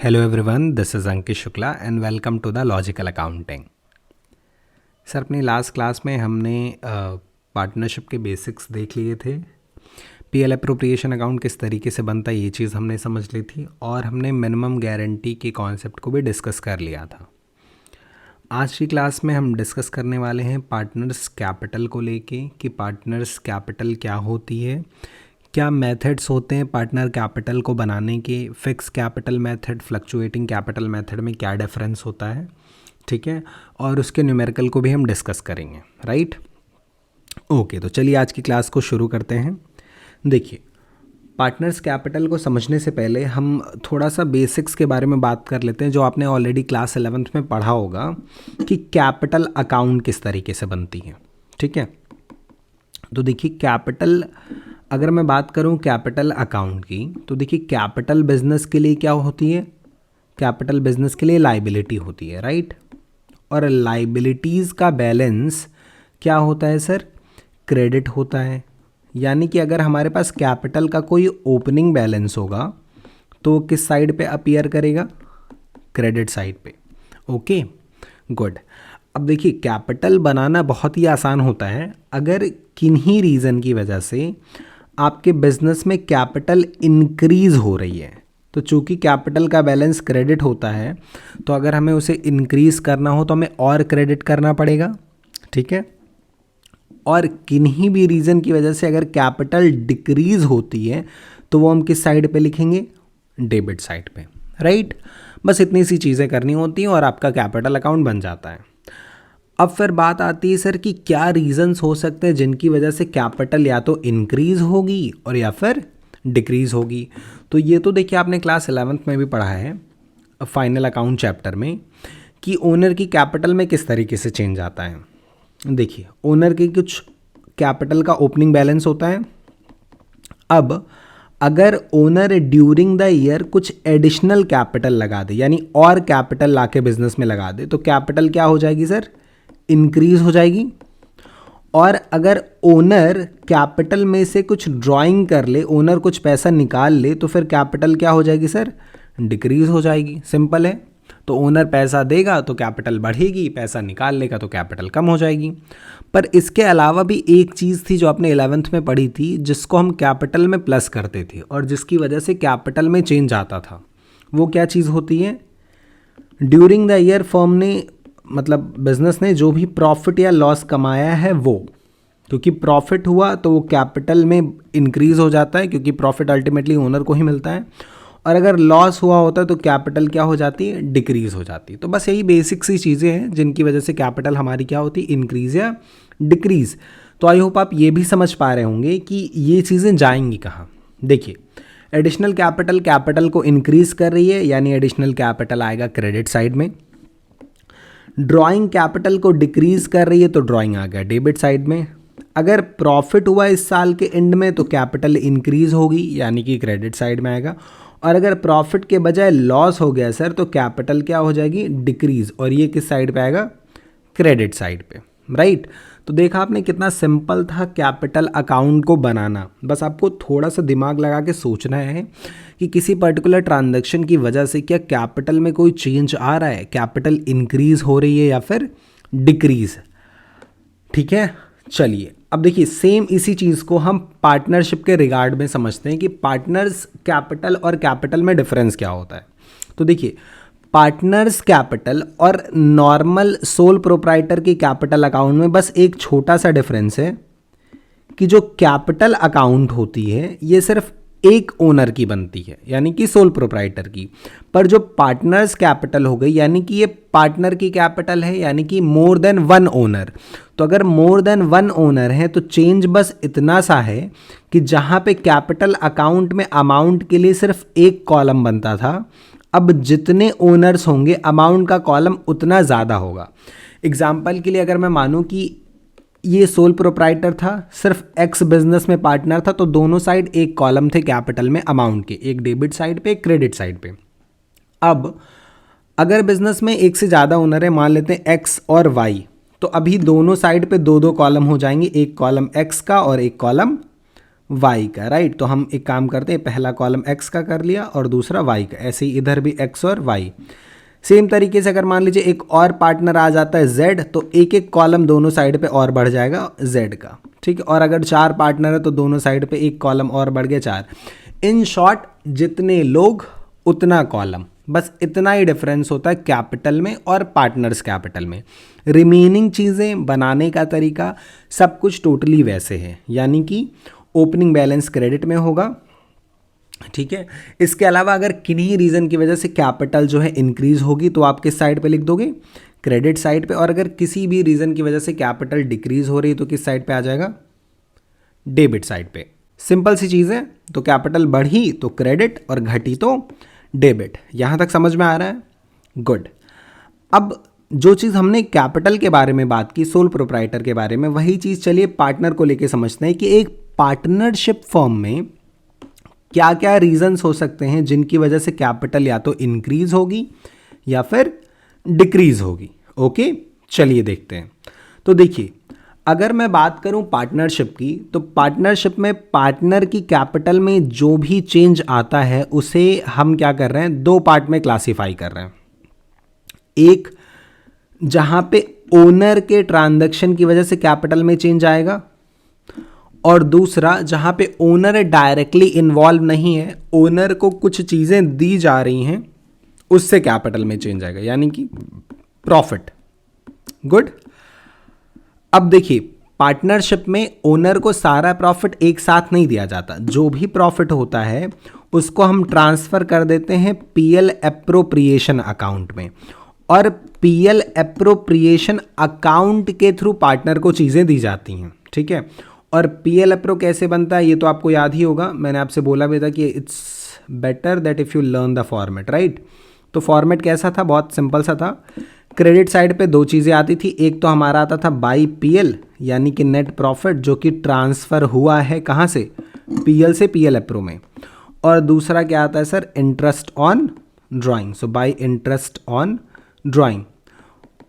Hello everyone, this is Ankit Shukla and welcome to the logical accounting. Sir, अपनी last class में हमने partnership के basics देख लिए थे। पीएल अप्रोप्रिएशन अकाउंट किस तरीके से बनता है ये चीज़ हमने समझ ली थी, और हमने मिनिमम गारंटी के कॉन्सेप्ट को भी डिस्कस कर लिया था। आज की क्लास में हम डिस्कस करने वाले हैं पार्टनर्स कैपिटल को लेके कि पार्टनर्स कैपिटल क्या होती है, क्या मेथड्स होते हैं पार्टनर कैपिटल को बनाने के, fix capital method, fluctuating capital method में क्या डिफरेंस होता है, ठीक है, और उसके न्यूमेरिकल को भी हम डिस्कस करेंगे, राइट। ओके, तो चलिए आज की क्लास को शुरू करते हैं। देखिए, पार्टनर्स कैपिटल को समझने से पहले हम थोड़ा सा बेसिक्स के बारे में बात कर लेते हैं, जो आपने ऑलरेडी क्लास 11th में पढ़ा होगा कि कैपिटल अकाउंट किस तरीके से बनती है, ठीक है। तो देखिए, कैपिटल, अगर मैं बात करूं कैपिटल अकाउंट की, तो देखिए कैपिटल बिजनेस के लिए क्या होती है, कैपिटल बिजनेस के लिए लाइबिलिटी होती है, राइट। और लाइबिलिटीज़ का बैलेंस क्या होता है सर, क्रेडिट होता है। यानी कि अगर हमारे पास कैपिटल का कोई ओपनिंग बैलेंस होगा तो किस साइड पे अपीयर करेगा, क्रेडिट साइड पे। Okay, good. अब देखिए, कैपिटल बनाना बहुत ही आसान होता है अगर किन्हीं रीज़न की वजह से आपके बिजनेस में कैपिटल इंक्रीज हो रही है। तो चूंकि कैपिटल का बैलेंस क्रेडिट होता है, तो अगर हमें उसे इंक्रीज करना हो तो हमें और क्रेडिट करना पड़ेगा, ठीक है। और किन्हीं भी रीज़न की वजह से अगर कैपिटल डिक्रीज होती है तो वो हम किस साइड पे लिखेंगे, डेबिट साइड पे, राइट। बस इतनी सी चीज़ें करनी होती हैं और आपका कैपिटल अकाउंट बन जाता है। अब फिर बात आती है सर कि क्या रीजंस हो सकते हैं जिनकी वजह से कैपिटल या तो इंक्रीज होगी और या फिर डिक्रीज होगी। तो ये तो देखिए आपने क्लास 11th में भी पढ़ा है फाइनल अकाउंट चैप्टर में कि ओनर की कैपिटल में किस तरीके से चेंज आता है। देखिए, ओनर की कुछ कैपिटल का ओपनिंग बैलेंस होता है। अब अगर ओनर ड्यूरिंग द ईयर कुछ एडिशनल कैपिटल लगा दे, यानी और कैपिटल लाके बिजनेस में लगा दे, तो कैपिटल क्या हो जाएगी सर, इंक्रीज हो जाएगी। और अगर ओनर कैपिटल में से कुछ ड्राइंग कर ले, ओनर कुछ पैसा निकाल ले, तो फिर कैपिटल क्या हो जाएगी सर, डिक्रीज हो जाएगी। सिंपल है। तो ओनर पैसा देगा तो कैपिटल बढ़ेगी, पैसा निकाल लेगा तो कैपिटल कम हो जाएगी। पर इसके अलावा भी एक चीज़ थी जो आपने 11th में पढ़ी थी, जिसको हम कैपिटल में प्लस करते थे और जिसकी वजह से कैपिटल में चेंज आता था। वो क्या चीज़ होती है, ड्यूरिंग द ईयर फर्म ने, मतलब बिजनेस ने जो भी प्रॉफिट या लॉस कमाया है वो, क्योंकि प्रॉफिट हुआ तो वो कैपिटल में इंक्रीज हो जाता है, क्योंकि प्रॉफिट अल्टीमेटली ओनर को ही मिलता है। और अगर लॉस हुआ होता है तो कैपिटल क्या हो जाती है, डिक्रीज हो जाती है। तो बस यही बेसिक सी चीज़ें हैं जिनकी वजह से कैपिटल हमारी क्या होती है, इंक्रीज या डिक्रीज। तो आई होप आप ये भी समझ पा रहे होंगे कि ये चीज़ें जाएंगी कहाँ। देखिए, एडिशनल कैपिटल कैपिटल को इंक्रीज कर रही है, यानी एडिशनल कैपिटल आएगा क्रेडिट साइड में। ड्राइंग कैपिटल को डिक्रीज कर रही है तो ड्राइंग आ गया डेबिट साइड में। अगर प्रॉफिट हुआ इस साल के एंड में तो कैपिटल इंक्रीज होगी, यानी कि क्रेडिट साइड में आएगा। और अगर प्रॉफिट के बजाय लॉस हो गया सर, तो कैपिटल क्या हो जाएगी, डिक्रीज, और ये किस साइड पे आएगा, क्रेडिट साइड पे, राइट। तो देखा आपने कितना सिंपल था कैपिटल अकाउंट को बनाना। बस आपको थोड़ा सा दिमाग लगा के सोचना है कि किसी पर्टिकुलर ट्रांजैक्शन की वजह से क्या कैपिटल में कोई चेंज आ रहा है, कैपिटल इंक्रीज हो रही है या फिर डिक्रीज, ठीक है। चलिए, अब देखिए सेम इसी चीज़ को हम पार्टनरशिप के रिगार्ड में समझते हैं कि पार्टनर्स कैपिटल और कैपिटल में डिफरेंस क्या होता है। तो देखिए, पार्टनर्स कैपिटल और नॉर्मल सोल प्रोप्राइटर की कैपिटल अकाउंट में बस एक छोटा सा डिफरेंस है कि जो कैपिटल अकाउंट होती है ये सिर्फ एक ओनर की बनती है, यानी कि सोल प्रोप्राइटर की। पर जो पार्टनर्स कैपिटल हो गई, यानी कि ये पार्टनर की कैपिटल है, यानी कि मोर देन वन ओनर। तो अगर मोर देन वन ओनर है तो चेंज बस इतना सा है कि जहाँ पे कैपिटल अकाउंट में अमाउंट के लिए सिर्फ एक कॉलम बनता था, अब जितने ओनर्स होंगे अमाउंट का कॉलम उतना ज़्यादा होगा। एग्जाम्पल के लिए अगर मैं मानूं कि ये सोल प्रोप्राइटर था, सिर्फ एक्स बिजनेस में पार्टनर था, तो दोनों साइड एक कॉलम थे कैपिटल में अमाउंट के, एक डेबिट साइड पे एक क्रेडिट साइड पे। अब अगर बिजनेस में एक से ज़्यादा ओनर है, मान लेते हैं एक्स और वाई, तो अभी दोनों साइड पे दो दो कॉलम हो जाएंगे, एक कॉलम एक्स का और एक कॉलम वाई का, राइट। तो हम एक काम करते हैं, पहला कॉलम एक्स का कर लिया और दूसरा वाई का, ऐसे ही इधर भी एक्स और वाई। सेम तरीके से अगर मान लीजिए एक और पार्टनर आ जाता है जेड, तो एक एक कॉलम दोनों साइड पे और बढ़ जाएगा जेड का, ठीक है। और अगर 4 पार्टनर है तो दोनों साइड पे एक कॉलम और बढ़ गया 4। इन शॉर्ट जितने लोग उतना कॉलम, बस इतना ही डिफरेंस होता है कैपिटल में और पार्टनर्स कैपिटल में। रिमेनिंग चीज़ें बनाने का तरीका सब कुछ टोटली वैसे है, यानी कि ओपनिंग बैलेंस क्रेडिट में होगा, ठीक है। इसके अलावा अगर किन्हीं रीज़न की वजह से कैपिटल जो है इंक्रीज होगी तो आप किस साइड पे लिख दोगे, क्रेडिट साइड पे। और अगर किसी भी रीज़न की वजह से कैपिटल डिक्रीज हो रही है तो किस साइड पे आ जाएगा, डेबिट साइड पे। सिंपल सी चीज़ है। तो कैपिटल बढ़ी तो क्रेडिट और घटी तो डेबिट। यहां तक समझ में आ रहा है, गुड। अब जो चीज़ हमने कैपिटल के बारे में बात की, सोल प्रोप्राइटर के बारे में, वही चीज़ चलिए पार्टनर को लेके समझते हैं कि एक पार्टनरशिप फर्म में क्या क्या रीजंस हो सकते हैं जिनकी वजह से कैपिटल या तो इंक्रीज होगी या फिर डिक्रीज होगी। ओके, चलिए देखते हैं। तो देखिए, अगर मैं बात करूं पार्टनरशिप की, तो पार्टनरशिप में पार्टनर की कैपिटल में जो भी चेंज आता है उसे हम क्या कर रहे हैं, 2 पार्ट में क्लासिफाई कर रहे हैं। एक जहां पे ओनर के ट्रांजैक्शन की वजह से कैपिटल में चेंज आएगा, और दूसरा जहां पे ओनर डायरेक्टली इन्वॉल्व नहीं है, ओनर को कुछ चीज़ें दी जा रही हैं, उससे कैपिटल में चेंज आएगा, यानी कि प्रॉफिट। गुड। अब देखिए, पार्टनरशिप में ओनर को सारा प्रॉफिट एक साथ नहीं दिया जाता। जो भी प्रॉफिट होता है उसको हम ट्रांसफ़र कर देते हैं पीएल एप्रोप्रिएशन अकाउंट में, और पीएल एप्रोप्रिएशन अकाउंट के थ्रू पार्टनर को चीज़ें दी जाती हैं, ठीक है। और पीएल एप्रो कैसे बनता है ये तो आपको याद ही होगा, मैंने आपसे बोला भी था कि it's better that if you learn the format, right. तो फॉर्मेट कैसा था, बहुत सिंपल सा था। क्रेडिट साइड पे 2 चीज़ें आती थी, एक तो हमारा आता था बाई पीएल, यानी कि नेट प्रॉफिट जो कि ट्रांसफ़र हुआ है कहाँ से, पीएल से पीएल एप्रो में, और दूसरा क्या आता है sir, interest on drawing. So by interest on drawing,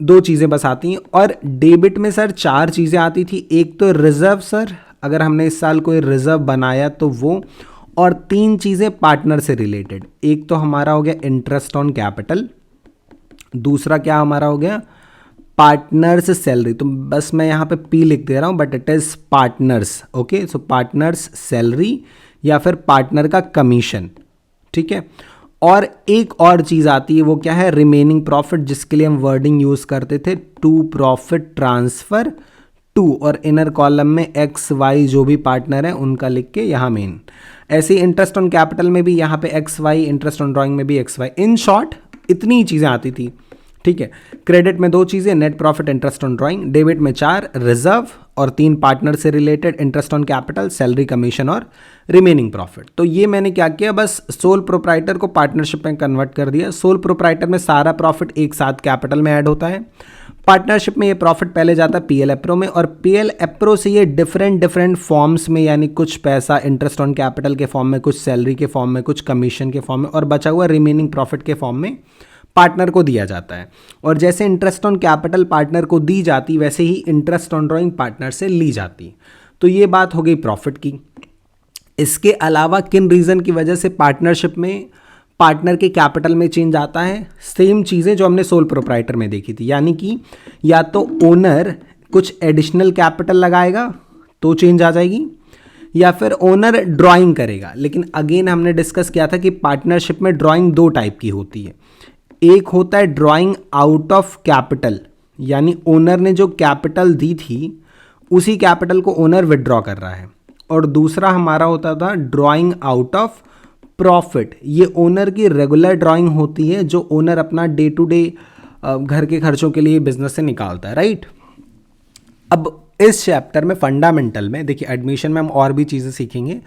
2 चीज़ें बस आती हैं। और डेबिट में सर 4 चीज़ें आती थी, एक तो रिजर्व सर, अगर हमने इस साल कोई रिजर्व बनाया तो वो, और 3 चीज़ें पार्टनर से रिलेटेड। एक तो हमारा हो गया इंटरेस्ट ऑन कैपिटल, दूसरा क्या हमारा हो गया, पार्टनर्स सैलरी। तो बस मैं यहाँ पे पी लिख दे रहा हूँ, but it is partners. Okay, so partners salary या फिर पार्टनर का कमीशन, ठीक है। और एक और चीज़ आती है, वो क्या है, रिमेनिंग प्रॉफिट, जिसके लिए हम वर्डिंग यूज़ करते थे टू प्रॉफिट ट्रांसफ़र टू, और इनर कॉलम में एक्स वाई जो भी पार्टनर है उनका लिख के यहाँ मेन। ऐसे ही इंटरेस्ट ऑन कैपिटल में भी यहाँ पे X Y, interest on drawing में भी एक्स वाई। इन शॉर्ट इतनी ही चीज़ें आती थी, ठीक है। क्रेडिट में 2 चीज़ें, net profit, interest on drawing. Debit में 4, रिजर्व, और 3 पार्टनर से related, interest on capital, salary, commission और रिमेनिंग प्रॉफिट। तो ये मैंने क्या किया, बस सोल प्रोप्राइटर को पार्टनरशिप में कन्वर्ट कर दिया। सोल प्रोप्राइटर में सारा प्रॉफिट एक साथ कैपिटल में ऐड होता है, पार्टनरशिप में ये प्रॉफिट पहले जाता है पीएल एप्रो में, और पीएल एप्रो से ये डिफरेंट फॉर्म्स में, यानी कुछ पैसा इंटरेस्ट ऑन कैपिटल के फॉर्म में, कुछ सैलरी के फॉर्म में, कुछ कमीशन के फॉर्म में, और बचा हुआ रिमेनिंग प्रॉफिट के फॉर्म में पार्टनर को दिया जाता है। और जैसे इंटरेस्ट ऑन कैपिटल पार्टनर को दी जाती, वैसे ही इंटरेस्ट ऑन ड्राइंग पार्टनर से ली जाती। तो ये बात हो गई प्रॉफिट की। इसके अलावा किन रीज़न की वजह से पार्टनरशिप में पार्टनर के कैपिटल में चेंज आता है, सेम चीज़ें जो हमने सोल प्रोप्राइटर में देखी थी, यानी कि या तो ओनर कुछ एडिशनल कैपिटल लगाएगा तो चेंज आ जाएगी, या फिर ओनर ड्राइंग करेगा। लेकिन अगेन हमने डिस्कस किया था कि पार्टनरशिप में ड्राइंग 2 टाइप की होती है। एक होता है ड्राइंग आउट ऑफ कैपिटल, यानी ओनर ने जो कैपिटल दी थी उसी कैपिटल को ओनर विड्रॉ कर रहा है, और दूसरा हमारा होता था ड्राइंग आउट ऑफ प्रॉफिट। ये ओनर की रेगुलर ड्राइंग होती है जो ओनर अपना डे टू डे घर के खर्चों के लिए बिजनेस से निकालता है, राइट। अब इस चैप्टर में फंडामेंटल में देखिए, एडमिशन में हम और भी चीज़ें सीखेंगे,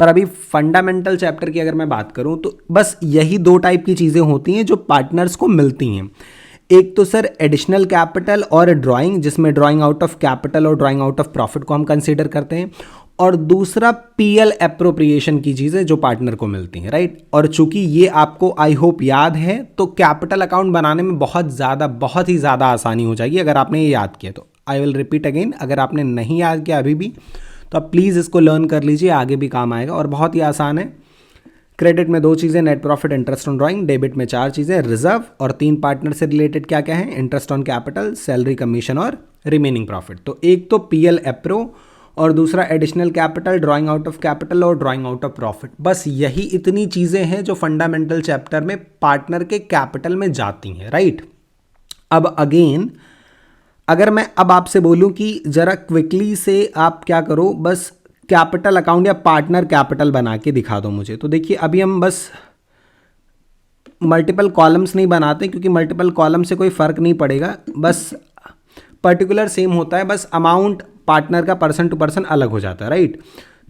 पर अभी फंडामेंटल चैप्टर की अगर मैं बात करूं तो बस यही 2 टाइप की चीज़ें होती हैं जो पार्टनर्स को मिलती हैं। एक तो सर एडिशनल कैपिटल और ड्राइंग, जिसमें ड्राइंग आउट ऑफ कैपिटल और ड्राइंग आउट ऑफ प्रॉफिट को हम कंसीडर करते हैं, और दूसरा पीएल एप्रोप्रिएशन की चीज़ें जो पार्टनर को मिलती हैं, राइट। और चूंकि ये आपको आई होप याद है, तो कैपिटल अकाउंट बनाने में बहुत ही ज़्यादा आसानी हो जाएगी अगर आपने ये याद किया तो। आई विल रिपीट अगेन, अगर आपने नहीं याद किया अभी भी तो आप प्लीज़ इसको लर्न कर लीजिए, आगे भी काम आएगा और बहुत ही आसान है। क्रेडिट में 2 चीज़ें, net profit, interest on drawing. Debit में 4 चीज़ें, रिजर्व और 3 पार्टनर से रिलेटेड क्या क्या है, interest on capital, salary, commission और रिमेनिंग प्रॉफिट। तो एक तो पीएल एप्रो और दूसरा additional capital, drawing out of capital और ड्राइंग आउट ऑफ प्रॉफिट। बस यही इतनी चीज़ें हैं जो फंडामेंटल चैप्टर में पार्टनर के कैपिटल में जाती हैं, राइट। अब अगेन अगर मैं अब आपसे बोलूं कि ज़रा क्विकली से आप क्या करो, बस कैपिटल अकाउंट या पार्टनर कैपिटल बना के दिखा दो मुझे। तो देखिए अभी हम बस मल्टीपल कॉलम्स नहीं बनाते क्योंकि मल्टीपल कॉलम से कोई फ़र्क नहीं पड़ेगा, बस पर्टिकुलर सेम होता है, बस अमाउंट पार्टनर का पर्सन टू पर्सन अलग हो जाता है, राइट।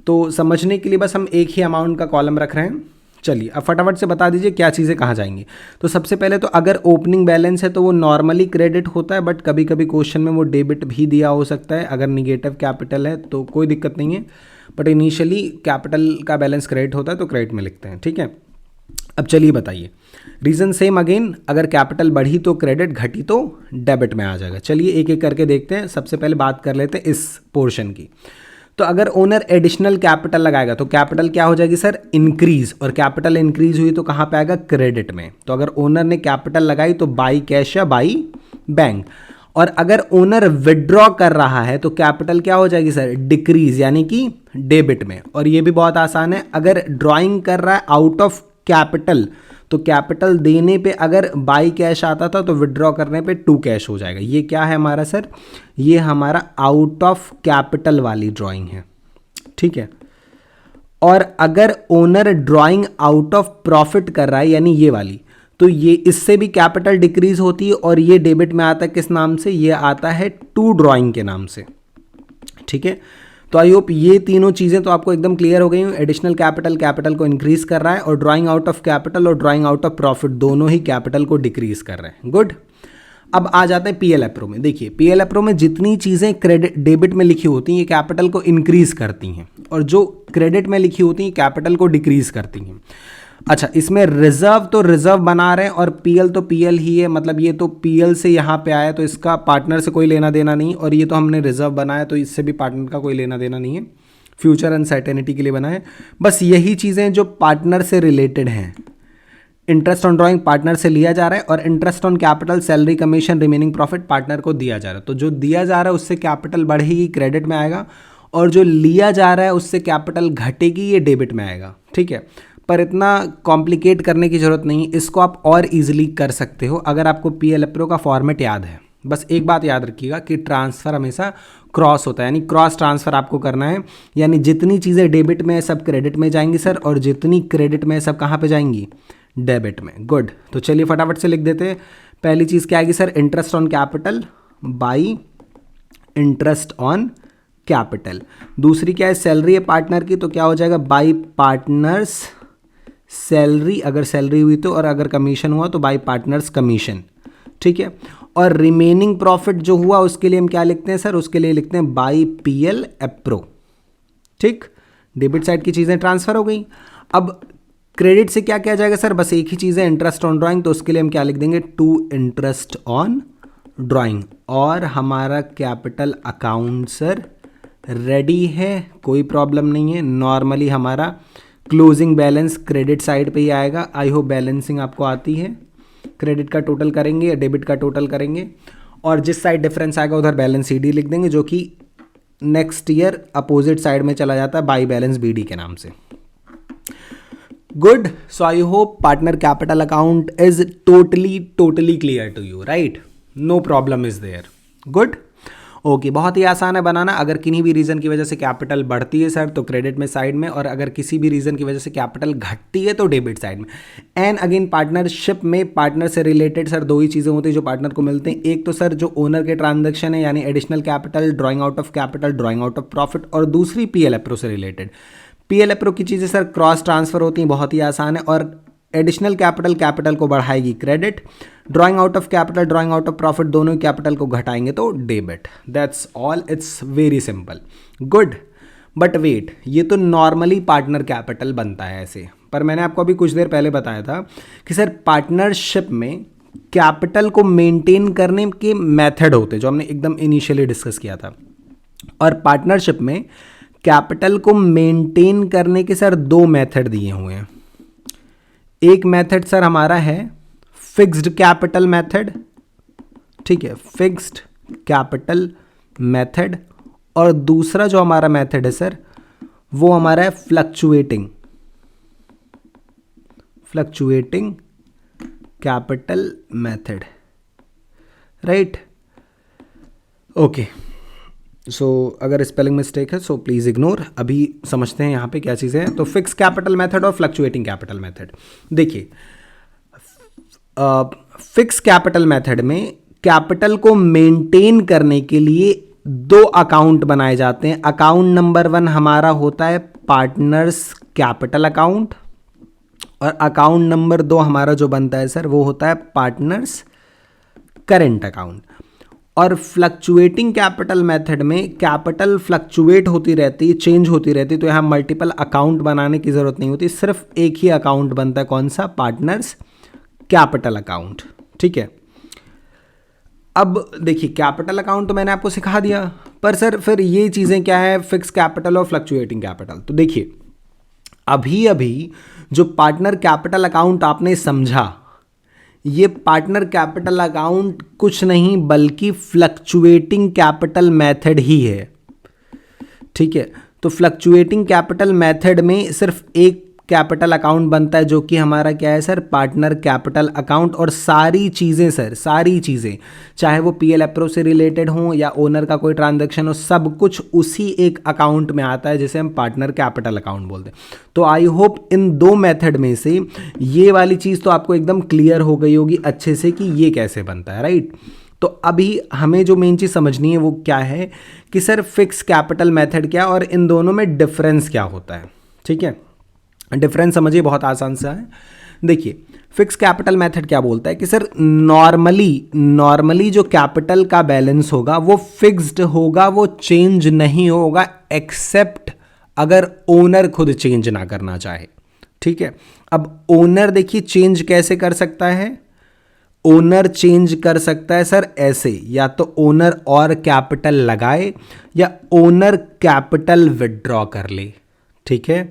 तो समझने के लिए बस हम एक ही अमाउंट का कॉलम रख रहे हैं। चलिए अब फटाफट से बता दीजिए क्या चीज़ें कहाँ जाएंगी। तो सबसे पहले तो अगर ओपनिंग बैलेंस है तो वो नॉर्मली क्रेडिट होता है, बट कभी कभी क्वेश्चन में वो डेबिट भी दिया हो सकता है। अगर निगेटिव कैपिटल है तो कोई दिक्कत नहीं है, बट इनिशियली कैपिटल का बैलेंस क्रेडिट होता है तो क्रेडिट में लिखते हैं, ठीक है। अब चलिए बताइए, रीज़न सेम अगेन, अगर कैपिटल बढ़ी तो क्रेडिट, घटी तो डेबिट में आ जाएगा। चलिए एक एक करके देखते हैं। सबसे पहले बात कर लेते हैं इस पोर्शन की। तो अगर ओनर एडिशनल कैपिटल लगाएगा तो कैपिटल क्या हो जाएगी सर, इंक्रीज, और कैपिटल इंक्रीज हुई तो कहाँ पे आएगा, क्रेडिट में। तो अगर ओनर ने कैपिटल लगाई तो बाई कैश या बाई बैंक, और अगर ओनर विड्रॉ कर रहा है तो कैपिटल क्या हो जाएगी सर, डिक्रीज, यानी कि डेबिट में। और ये भी बहुत आसान है, अगर ड्राइंग कर रहा है आउट ऑफ कैपिटल तो कैपिटल देने पे अगर बाई कैश आता था तो विड्रॉ करने पे टू कैश हो जाएगा। ये क्या है हमारा सर, ये हमारा आउट ऑफ कैपिटल वाली ड्राइंग है, ठीक है। और अगर owner drawing out of profit कर रहा है, यानी ये वाली, तो ये इससे भी कैपिटल डिक्रीज होती है और ये डेबिट में आता है किस नाम से, ये आता है टू ड्राइंग के नाम से, ठीक है। तो आई होप ये तीनों चीज़ें तो आपको एकदम क्लियर हो गई हूँ। एडिशनल कैपिटल कैपिटल को इंक्रीज कर रहा है, और ड्राइंग आउट ऑफ कैपिटल और ड्राइंग आउट ऑफ प्रॉफिट दोनों ही कैपिटल को डिक्रीज कर रहे हैं। गुड। अब आ जाते हैं पीएल एप्रो में। देखिए पीएल एप्रो में जितनी चीज़ें क्रेडिट डेबिट में लिखी होती हैं ये कैपिटल को इंक्रीज करती हैं, और जो क्रेडिट में लिखी होती हैं कैपिटल को डिक्रीज करती हैं। अच्छा, इसमें रिजर्व तो रिजर्व बना रहे हैं और पीएल तो पीएल ही है, मतलब ये तो पीएल से यहाँ पे आया तो इसका पार्टनर से कोई लेना देना नहीं, और ये तो हमने रिजर्व बनाया तो इससे भी पार्टनर का कोई लेना देना नहीं है, फ्यूचर अनसर्टेनिटी के लिए बना है। बस यही चीज़ें जो पार्टनर से रिलेटेड हैं। इंटरेस्ट ऑन ड्राइंग पार्टनर से लिया जा रहा है, और interest on capital, salary, commission, remaining profit partner को दिया जा रहा है। तो जो दिया जा रहा है उससे कैपिटल बढ़ेगी, क्रेडिट में आएगा, और जो लिया जा रहा है उससे कैपिटल घटेगी, ये डेबिट में आएगा, ठीक है। पर इतना कॉम्प्लिकेट करने की ज़रूरत नहीं, इसको आप और इजीली कर सकते हो अगर आपको पीएल एप्रो का फॉर्मेट याद है। बस एक बात याद रखिएगा कि ट्रांसफ़र हमेशा क्रॉस होता है, यानी क्रॉस ट्रांसफ़र आपको करना है, यानी जितनी चीज़ें डेबिट में सब क्रेडिट में जाएंगी सर, और जितनी क्रेडिट में सब कहाँ पे जाएंगी, डेबिट में। गुड। तो चलिए फटाफट से लिख देते हैं। पहली चीज़ क्या आएगी sir, interest on capital by interest on capital. दूसरी क्या है, सैलरी है पार्टनर की, तो क्या हो जाएगा, बाई पार्टनर्स सैलरी, अगर सैलरी हुई तो, और अगर कमीशन हुआ तो बाई पार्टनर्स कमीशन, ठीक है। और रिमेनिंग प्रॉफिट जो हुआ उसके लिए हम क्या लिखते हैं सर, उसके लिए लिखते हैं बाई पीएल एप्रो, ठीक। डेबिट साइड की चीज़ें ट्रांसफर हो गई। अब क्रेडिट से क्या किया जाएगा सर, बस एक ही चीज़ है, इंटरेस्ट ऑन ड्राइंग, तो उसके लिए हम क्या लिख देंगे, टू इंटरेस्ट ऑन ड्राइंग। और हमारा कैपिटल अकाउंट सर रेडी है, कोई प्रॉब्लम नहीं है। नॉर्मली हमारा क्लोजिंग बैलेंस क्रेडिट साइड पे ही आएगा। आई होप बैलेंसिंग आपको आती है। क्रेडिट का टोटल करेंगे या डेबिट का टोटल करेंगे, और जिस साइड डिफरेंस आएगा उधर बैलेंस सीडी लिख देंगे, जो कि नेक्स्ट ईयर अपोजिट साइड में चला जाता है बाई बैलेंस बीडी के नाम से। Good. So I hope partner capital account is totally clear to you, right. No problem is there. Good. Okay, बहुत ही आसान है बनाना। अगर किन्हीं भी रीज़न की वजह से कैपिटल बढ़ती है सर तो क्रेडिट में साइड में, और अगर किसी भी रीज़न की वजह से कैपिटल घटती है तो डेबिट साइड में। एंड अगेन पार्टनरशिप में पार्टनर से रिलेटेड सर दो ही चीज़ें होती हैं जो पार्टनर को मिलते हैं। एक तो सर जो ओनर के ट्रांजेक्शन है, यानी additional capital, drawing out of capital, drawing out of profit, और दूसरी पीएल एप्रो से रिलेटेड। पीएल एप्रो की चीज़ें सर क्रॉस ट्रांसफर होती हैं, बहुत ही आसान है, और एडिशनल कैपिटल कैपिटल को बढ़ाएगी credit, drawing out of capital drawing out of profit दोनों ही कैपिटल को घटाएंगे तो debit. That's all, it's very simple. Good. But wait, ये तो नॉर्मली पार्टनर कैपिटल बनता है ऐसे, पर मैंने आपको अभी कुछ देर पहले बताया था कि सर पार्टनरशिप में कैपिटल को मेंटेन करने के मेथड होते हैं जो हमने एकदम इनिशियली डिस्कस किया था, और पार्टनरशिप में कैपिटल को मेंटेन करने के सर दो मेथड दिए हुए हैं। एक मेथड सर हमारा है फिक्स्ड कैपिटल मेथड, ठीक है, फिक्स्ड कैपिटल मेथड, और दूसरा जो हमारा मेथड है सर वो हमारा है fluctuating capital method, right. Okay, so अगर स्पेलिंग मिस्टेक है सो प्लीज़ इग्नोर। अभी समझते हैं यहाँ पे क्या चीज़ें हैं। तो फिक्स कैपिटल मेथड और फ्लक्चुएटिंग कैपिटल मेथड। देखिए, फिक्स कैपिटल मेथड में कैपिटल को मेंटेन करने के लिए दो अकाउंट बनाए जाते हैं। अकाउंट नंबर 1 हमारा होता है पार्टनर्स कैपिटल अकाउंट, और अकाउंट नंबर 2 हमारा जो बनता है सर वो होता है पार्टनर्स करेंट अकाउंट। और फ्लक्चुएटिंग कैपिटल मेथड में कैपिटल फ्लक्चुएट होती रहती है, चेंज होती रहती है, तो यहाँ मल्टीपल अकाउंट बनाने की ज़रूरत नहीं होती, सिर्फ एक ही अकाउंट बनता है। कौन सा? पार्टनर्स कैपिटल अकाउंट, ठीक है। अब देखिए, कैपिटल अकाउंट तो मैंने आपको सिखा दिया, पर सर फिर ये चीज़ें क्या है, फिक्स कैपिटल और फ्लक्चुएटिंग कैपिटल। तो देखिए, अभी अभी जो पार्टनर कैपिटल अकाउंट आपने समझा, ये पार्टनर कैपिटल अकाउंट कुछ नहीं बल्कि फ्लक्चुएटिंग कैपिटल मेथड ही है, ठीक है। तो फ्लक्चुएटिंग कैपिटल मेथड में सिर्फ एक कैपिटल अकाउंट बनता है जो कि हमारा क्या है सर, पार्टनर कैपिटल अकाउंट। और सारी चीज़ें सर, सारी चीज़ें, चाहे वो पीएल एप्रो से रिलेटेड हो या ओनर का कोई ट्रांजैक्शन हो, सब कुछ उसी एक अकाउंट में आता है जिसे हम पार्टनर कैपिटल अकाउंट बोलते हैं। तो आई होप इन दो मेथड में से ये वाली चीज़ तो आपको एकदम क्लियर हो गई होगी अच्छे से कि ये कैसे बनता है, राइट। तो अभी हमें जो मेन चीज़ समझनी है वो क्या है कि सर फिक्स कैपिटल मेथड क्या और इन दोनों में डिफरेंस क्या होता है, ठीक है। डिफरेंस समझिए, बहुत आसान सा है। देखिए, फिक्स कैपिटल मेथड क्या बोलता है कि सर नॉर्मली जो कैपिटल का बैलेंस होगा वो फिक्स्ड होगा, वो चेंज नहीं होगा एक्सेप्ट अगर ओनर खुद चेंज ना करना चाहे, ठीक है। अब ओनर देखिए चेंज कैसे कर सकता है, ओनर चेंज कर सकता है सर ऐसे, या तो ओनर और कैपिटल लगाए या ओनर कैपिटल विड्रॉ कर ले, ठीक है।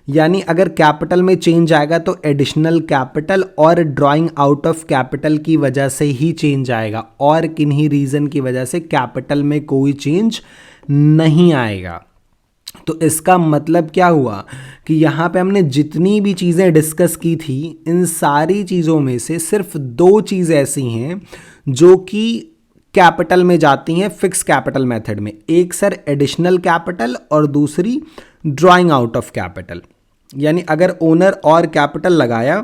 यानी अगर कैपिटल में चेंज आएगा तो एडिशनल कैपिटल और ड्राइंग आउट ऑफ कैपिटल की वजह से ही चेंज आएगा, और किन्हीं रीज़न की वजह से कैपिटल में कोई चेंज नहीं आएगा। तो इसका मतलब क्या हुआ कि यहाँ पे हमने जितनी भी चीज़ें डिस्कस की थी, इन सारी चीज़ों में से सिर्फ दो चीज़ ऐसी हैं जो कि कैपिटल में जाती हैं फिक्स कैपिटल मेथड में। एक सर एडिशनल कैपिटल और दूसरी ड्राइंग आउट ऑफ कैपिटल। यानी अगर ओनर और कैपिटल लगाया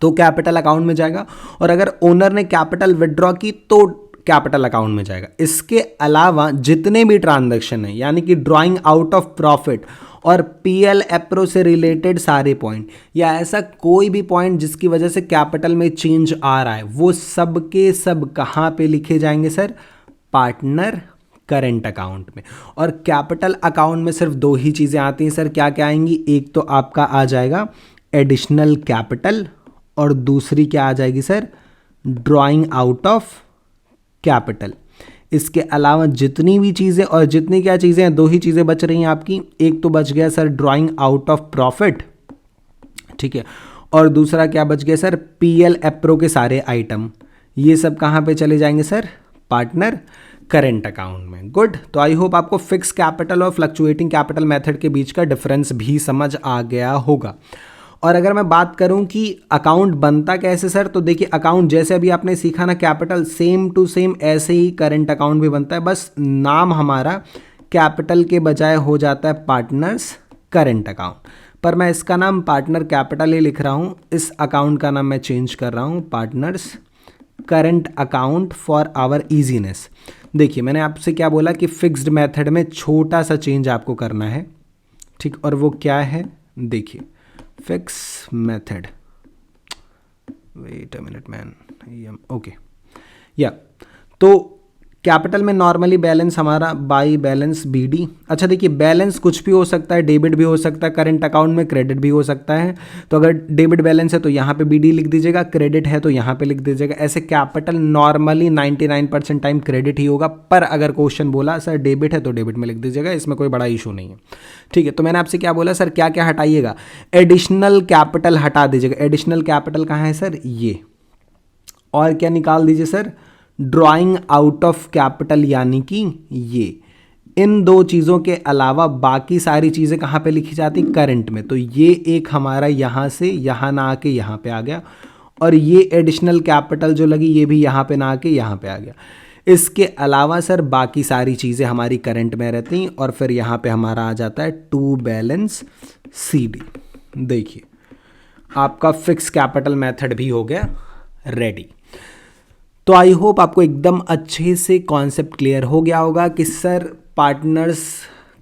तो कैपिटल अकाउंट में जाएगा, और अगर ओनर ने कैपिटल विड्रॉ की तो कैपिटल अकाउंट में जाएगा। इसके अलावा जितने भी ट्रांजैक्शन हैं, यानी कि ड्राइंग आउट ऑफ प्रॉफिट और पीएल एप्रो से रिलेटेड सारे पॉइंट, या ऐसा कोई भी पॉइंट जिसकी वजह से कैपिटल में चेंज आ रहा है, वो सब के सब कहाँ पे लिखे जाएंगे सर, पार्टनर करेंट अकाउंट में। और कैपिटल अकाउंट में सिर्फ दो ही चीज़ें आती हैं सर, क्या क्या आएंगी, एक तो आपका आ जाएगा एडिशनल कैपिटल और दूसरी क्या आ जाएगी sir, drawing out of capital. इसके अलावा जितनी भी चीज़ें, और जितनी क्या चीज़ें हैं, दो ही चीज़ें बच रही हैं आपकी। एक तो बच गया sir drawing out of profit, ठीक है, और दूसरा क्या बच गया सर, पीएल एप्रो के सारे आइटम। ये सब कहाँ पे चले जाएंगे सर, पार्टनर करेंट अकाउंट में। गुड। तो आई होप आपको फिक्स कैपिटल और फ्लक्चुएटिंग कैपिटल मेथड के बीच का डिफरेंस भी समझ आ गया होगा। और अगर मैं बात करूं कि अकाउंट बनता कैसे सर, तो देखिए अकाउंट जैसे अभी आपने सीखा ना कैपिटल, सेम टू सेम ऐसे ही करेंट अकाउंट भी बनता है, बस नाम हमारा कैपिटल के बजाय हो जाता है पार्टनर्स करेंट अकाउंट। पर मैं इसका नाम पार्टनर कैपिटल ही लिख रहा हूँ, इस अकाउंट का नाम मैं चेंज कर रहा हूँ partners current account for our easiness. देखिए मैंने आपसे क्या बोला कि फिक्स्ड मेथड में छोटा सा चेंज आपको करना है, ठीक, और वो क्या है, देखिए fix method, wait a minute man, okay, या तो कैपिटल में नॉर्मली बैलेंस हमारा बाई बैलेंस बीडी। अच्छा देखिए, बैलेंस कुछ भी हो सकता है, डेबिट भी हो सकता है, करंट अकाउंट में क्रेडिट भी हो सकता है। तो अगर डेबिट बैलेंस है तो यहाँ पे बीडी लिख दीजिएगा, क्रेडिट है तो यहाँ पे लिख दीजिएगा। ऐसे कैपिटल नॉर्मली 99% टाइम क्रेडिट ही होगा, पर अगर क्वेश्चन बोला सर डेबिट है तो डेबिट में लिख दीजिएगा, इसमें कोई बड़ा इशू नहीं है। ठीक है, तो मैंने आपसे क्या बोला सर, क्या क्या हटाइएगा, एडिशनल कैपिटल हटा दीजिएगा। एडिशनल कैपिटल कहाँ है सर, ये। और क्या निकाल दीजिए sir, drawing out of capital, यानी कि ये। इन दो चीज़ों के अलावा बाकी सारी चीज़ें कहाँ पे लिखी जाती, करंट में। तो ये एक हमारा यहाँ से यहाँ ना आके यहाँ पे आ गया, और ये एडिशनल कैपिटल जो लगी ये भी यहाँ पे ना आके यहाँ पे आ गया। इसके अलावा सर बाकी सारी चीज़ें हमारी करंट में रहती हैं, और फिर यहाँ पे हमारा आ जाता है टू बैलेंस CD। देखिए, आपका फिक्स कैपिटल मेथड भी हो गया रेडी। तो आई होप आपको एकदम अच्छे से कॉन्सेप्ट क्लियर हो गया होगा कि सर पार्टनर्स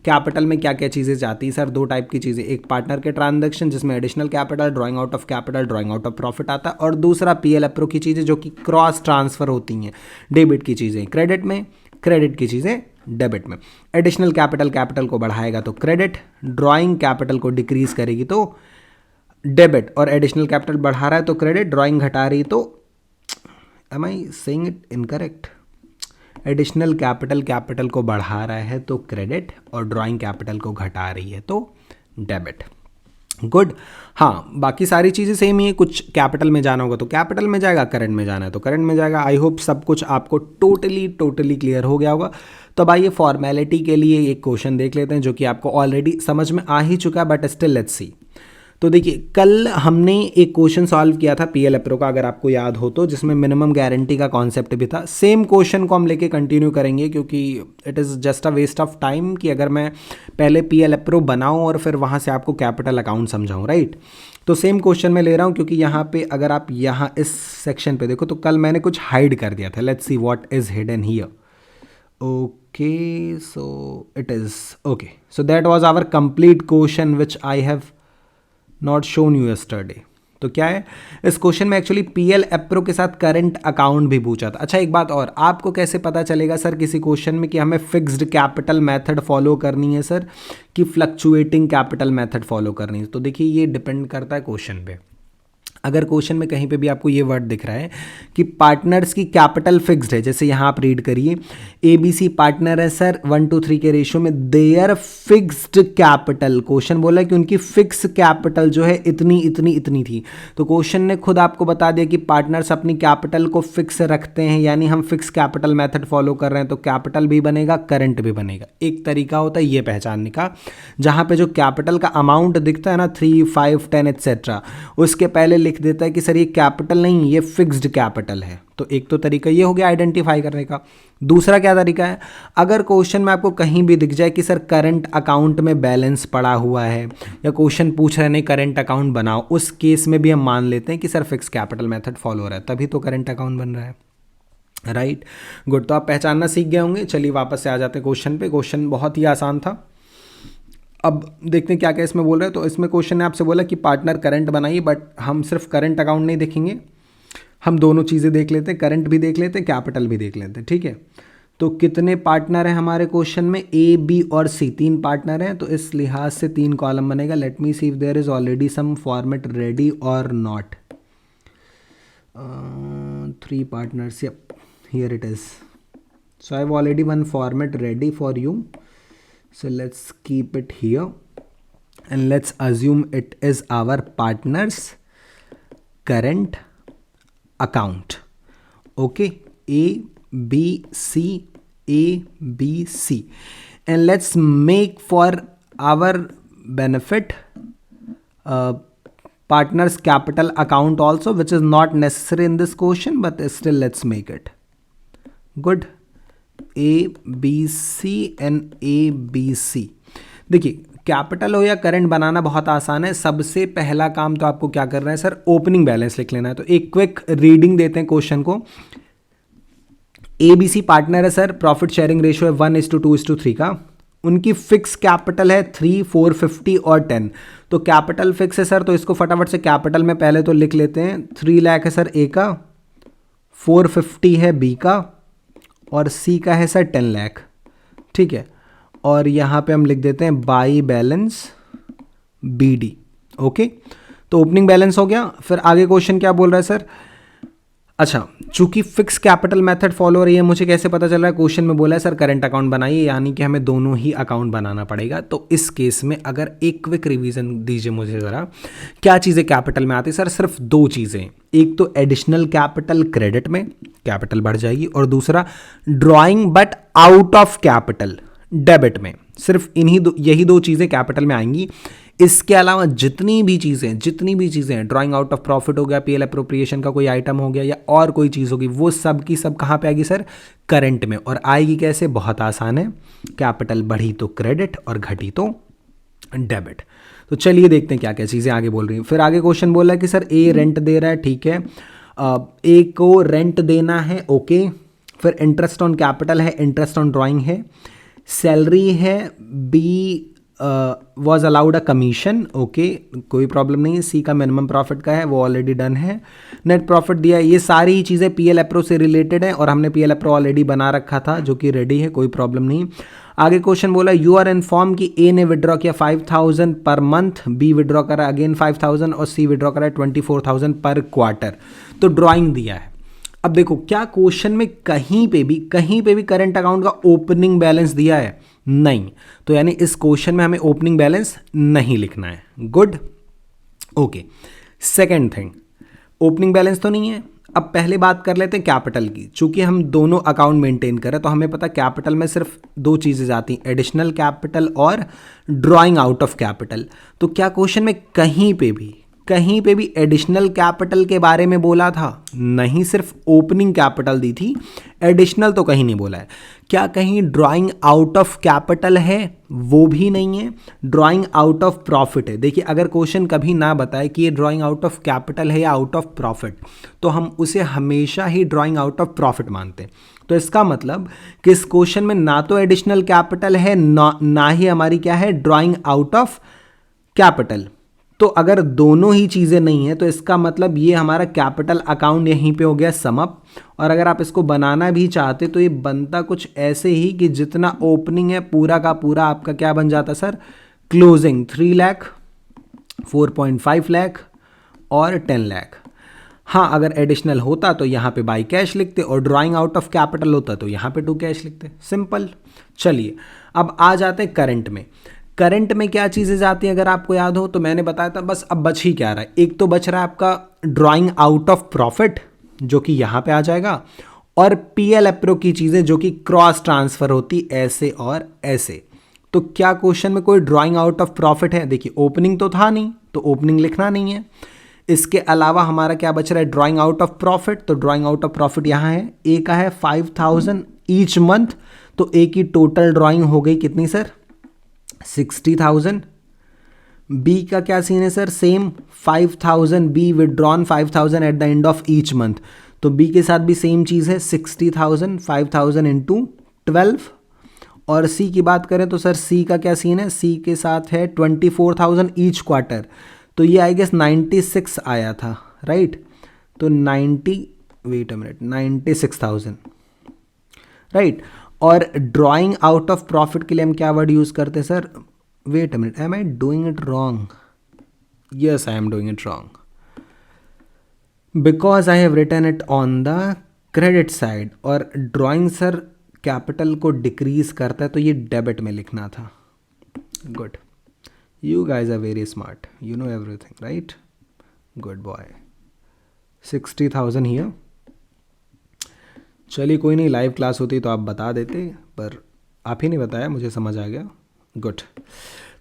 कैपिटल में क्या क्या चीज़ें जाती हैं। सर दो टाइप की चीज़ें, एक पार्टनर के ट्रांजैक्शन जिसमें additional capital, drawing out of capital, drawing out of profit आता है, और दूसरा PL अप्रो की चीज़ें जो कि क्रॉस ट्रांसफ़र होती हैं, डेबिट की चीज़ें क्रेडिट में, क्रेडिट की चीज़ें डेबिट में। एडिशनल कैपिटल कैपिटल को बढ़ाएगा तो क्रेडिट, ड्राइंग कैपिटल को डिक्रीज करेगी तो डेबिट, और एडिशनल कैपिटल बढ़ा रहा है तो क्रेडिट, ड्राइंग घटा रही तो, am I saying it incorrect, additional capital capital को बढ़ा रहा है तो क्रेडिट, और ड्राइंग कैपिटल को घटा रही है तो डेबिट। गुड। हाँ, बाकी सारी चीज़ें सेम ही है, कुछ कैपिटल में जाना होगा तो कैपिटल में जाएगा, करंट में जाना है तो करंट में जाएगा। आई होप सब कुछ आपको टोटली क्लियर हो गया होगा। तो अब आइए फॉर्मेलिटी के लिए एक क्वेश्चन देख लेते हैं जो कि आपको ऑलरेडी समझ में आ ही चुका है, बट स्टिल लेट्स सी। तो देखिए, कल हमने एक क्वेश्चन सॉल्व किया था PL अप्रो का, अगर आपको याद हो तो, जिसमें मिनिमम गारंटी का कॉन्सेप्ट भी था। सेम क्वेश्चन को हम लेके कंटिन्यू करेंगे, क्योंकि it is just a waste of time कि अगर मैं पहले PL अप्रो बनाऊं और फिर वहां से आपको कैपिटल अकाउंट समझाऊं, राइट। तो सेम क्वेश्चन मैं ले रहा हूं, क्योंकि यहाँ पे अगर आप यहाँ इस सेक्शन पे देखो तो कल मैंने कुछ हाइड कर दिया था। Let's see what is hidden here. Okay, so it is okay, so that was our complete question which I have not shown you yesterday. तो क्या है, इस क्वेश्चन में एक्चुअली PL अप्रो के साथ करंट अकाउंट भी पूछा था। अच्छा एक बात और, आपको कैसे पता चलेगा सर किसी क्वेश्चन में कि हमें फिक्स्ड कैपिटल मेथड फॉलो करनी है सर, कि फ्लक्चुएटिंग कैपिटल मेथड फॉलो करनी है? तो देखिए, ये डिपेंड करता है क्वेश्चन पे। अगर क्वेश्चन में कहीं पे भी आपको ये वर्ड दिख रहा है कि पार्टनर्स की कैपिटल फिक्स्ड है, जैसे यहाँ आप रीड करिए, ABC पार्टनर है सर 1:3 के रेशियो में, देयर फिक्स्ड कैपिटल, क्वेश्चन बोला है कि उनकी फिक्स कैपिटल जो है इतनी थी। तो क्वेश्चन ने खुद आपको बता दिया कि पार्टनर्स अपनी कैपिटल को फिक्स रखते हैं, यानी हम फिक्स कैपिटल मेथड फॉलो कर रहे हैं, तो कैपिटल भी बनेगा, करंट भी बनेगा। एक तरीका होता है ये पहचानने का, जहाँ पे जो कैपिटल का अमाउंट दिखता है ना 3, 5, 10 एक्सेट्रा, उसके पहले लिख देता है कि सर ये कैपिटल नहीं, ये फिक्स्ड कैपिटल है। तो एक तो तरीका ये हो गया आइडेंटिफाई करने का। दूसरा क्या तरीका है, अगर क्वेश्चन में आपको कहीं भी दिख जाए कि सर करंट अकाउंट में बैलेंस पड़ा हुआ है, या क्वेश्चन पूछ रहे हैं करंट अकाउंट बनाओ, उस केस में भी हम मान लेते हैं कि sir fix capital method follow हो रहा है, तभी तो करंट अकाउंट बन रहा है, राइट। गुड, तो आप पहचानना सीख गए होंगे। चलिए वापस से आ जाते हैं क्वेश्चन पे। क्वेश्चन बहुत ही आसान था। अब देखते हैं क्या क्या इसमें बोल रहे हैं। तो इसमें क्वेश्चन ने आपसे बोला कि पार्टनर करंट बनाइए, बट हम सिर्फ करंट अकाउंट नहीं देखेंगे, हम दोनों चीज़ें देख लेते हैं, करंट भी देख लेते हैं, कैपिटल भी देख लेते हैं, ठीक है। तो कितने पार्टनर हैं हमारे क्वेश्चन में, A, B और C, 3 पार्टनर हैं, तो इस लिहाज से 3 कॉलम बनेगा। Let me see if there is already some format ready और not. 3 partners, yep, here it is. So I have already one format ready for you, so let's keep it here and let's assume it is our partner's current account. Okay, A B C, A B C, and let's make for our benefit partner's capital account also, which is not necessary in this question, but still let's make it. Good, A B C and A B C. देखिए, capital हो या current बनाना बहुत आसान है। सबसे पहला काम तो आपको क्या करना है सर, ओपनिंग बैलेंस लिख लेना है। तो एक क्विक रीडिंग देते हैं क्वेश्चन को। ABC पार्टनर है सर, प्रॉफिट शेयरिंग रेशियो है 1:2:3 का, उनकी फिक्स कैपिटल है 3, 450 और 10। तो कैपिटल फिक्स है सर, तो इसको फटाफट से कैपिटल में पहले तो लिख लेते हैं। 3 लाख है सर A का, 450 है B का, और सी का है सर 10 लाख, ठीक है। और यहाँ पे हम लिख देते हैं बाई बैलेंस BD, ओके। तो ओपनिंग बैलेंस हो गया। फिर आगे क्वेश्चन क्या बोल रहा है सर, अच्छा चूंकि फिक्स कैपिटल मेथड फॉलो हो रही है, मुझे कैसे पता चल रहा है, क्वेश्चन में बोला है सर करंट अकाउंट बनाइए, यानी कि हमें दोनों ही अकाउंट बनाना पड़ेगा। तो इस केस में अगर एक क्विक रिवीजन दीजिए मुझे ज़रा, क्या चीज़ें कैपिटल में आती है सर, सिर्फ दो चीज़ें, एक तो एडिशनल कैपिटल क्रेडिट में कैपिटल बढ़ जाएगी, और दूसरा drawing but out of capital debit में। सिर्फ यही दो चीज़ें कैपिटल में आएंगी। इसके अलावा जितनी भी चीज़ें ड्राइंग आउट ऑफ प्रॉफिट हो गया, पीएल अप्रोप्रिएशन का कोई आइटम हो गया, या और कोई चीज़ होगी, वो सब की सब कहाँ पे आएगी सर, करंट में। और आएगी कैसे, बहुत आसान है, कैपिटल बढ़ी तो क्रेडिट और घटी तो डेबिट। तो चलिए देखते हैं क्या क्या चीज़ें आगे बोल रही हैं। फिर आगे क्वेश्चन बोल रहा है कि सर ए रेंट दे रहा है, ठीक है, ए को रेंट देना है, ओके। फिर इंटरेस्ट ऑन कैपिटल है, इंटरेस्ट ऑन ड्राइंग है, सैलरी है, B was allowed a commission, okay, कोई प्रॉब्लम नहीं है। सी का मिनिमम प्रॉफिट का है, वो ऑलरेडी डन है। नेट प्रॉफिट दिया है। ये सारी चीज़ें पीएल अप्रो से रिलेटेड है, और हमने पीएल अप्रो ऑलरेडी बना रखा था जो कि रेडी है, कोई प्रॉब्लम नहीं। आगे क्वेश्चन बोला, यू आर इन्फॉर्म कि ए ने विड्रॉ किया 5000 पर मंथ, बी विड्रॉ करा अगेन 5000, और सी विड्रॉ करा 24,000 पर क्वार्टर। तो ड्राइंग दिया है। अब देखो क्या क्वेश्चन में कहीं पे भी करंट अकाउंट का ओपनिंग बैलेंस दिया है, नहीं, तो यानी इस क्वेश्चन में हमें ओपनिंग बैलेंस नहीं लिखना है। Good, okay. Second thing, opening balance तो नहीं है। अब पहले बात कर लेते हैं कैपिटल की। चूंकि हम दोनों अकाउंट मेंटेन करें तो हमें पता कैपिटल में सिर्फ दो चीज़ें जाती हैं, एडिशनल कैपिटल और ड्राइंग आउट ऑफ कैपिटल। तो क्या क्वेश्चन में कहीं पे भी एडिशनल कैपिटल के बारे में बोला था? नहीं, सिर्फ ओपनिंग कैपिटल दी थी, एडिशनल तो कहीं नहीं बोला है। क्या कहीं ड्राइंग आउट ऑफ कैपिटल है? वो भी नहीं है। ड्राइंग आउट ऑफ प्रॉफिट है। देखिए, अगर क्वेश्चन कभी ना बताए कि ये ड्राइंग आउट ऑफ कैपिटल है या आउट ऑफ प्रॉफिट, तो हम उसे हमेशा ही ड्राइंग आउट ऑफ प्रॉफिट मानते हैं। तो इसका मतलब कि इस क्वेश्चन में ना तो एडिशनल कैपिटल है, ना ही हमारी क्या है, ड्राइंग आउट ऑफ कैपिटल। तो अगर दोनों ही चीज़ें नहीं है तो इसका मतलब ये हमारा कैपिटल अकाउंट यहीं पे हो गया सम अप। और अगर आप इसको बनाना भी चाहते तो ये बनता कुछ ऐसे ही कि जितना ओपनिंग है पूरा का पूरा आपका क्या बन जाता सर, क्लोजिंग 3 लाख, 4.5 लाख और 10 लाख। हाँ, अगर एडिशनल होता तो यहाँ पे बाई कैश लिखते, और ड्राइंग आउट ऑफ कैपिटल होता तो यहाँ पे टू कैश लिखते, सिंपल। चलिए अब आ जाते हैं करंट में। करंट में क्या चीज़ें जाती हैं अगर आपको याद हो तो मैंने बताया था, बस अब बच ही क्या रहा है, एक तो बच रहा है आपका ड्राइंग आउट ऑफ प्रॉफिट जो कि यहाँ पे आ जाएगा, और पीएल अप्रो की चीज़ें जो कि क्रॉस ट्रांसफर होती ऐसे और ऐसे। तो क्या क्वेश्चन में कोई ड्राइंग आउट ऑफ प्रॉफिट है? देखिए, ओपनिंग तो था नहीं तो ओपनिंग लिखना नहीं है। इसके अलावा हमारा क्या बच रहा है, ड्राइंग आउट ऑफ प्रॉफिट। तो ड्राइंग आउट ऑफ प्रॉफिट यहाँ है, ए का है 5000 ईच मंथ, तो ए की टोटल ड्राइंग हो गई कितनी सर, 60,000। बी का क्या सीन है sir, same 5000, be withdrawn 5000 at the end of each month, तो बी के साथ भी सेम चीज़ है, 60,000, 5000 इंटू 12। और सी की बात करें तो सर सी का क्या सीन है, सी के साथ है 24,000 ईच क्वार्टर, तो ये आई गेस 96 आया था, राइट। तो 96,000, राइट। और ड्राइंग आउट ऑफ प्रॉफिट के लिए हम क्या वर्ड यूज करते हैं sir, wait a minute, am I doing it wrong? Yes, I am doing it wrong because I have written it on the credit side. और drawing sir capital को decrease करता है तो ये डेबिट में लिखना था। Good, you guys are very smart, you know everything, right, good boy. 60,000 here. चलिए कोई नहीं, लाइव क्लास होती तो आप बता देते, पर आप ही नहीं बताया, मुझे समझ आ गया। गुड।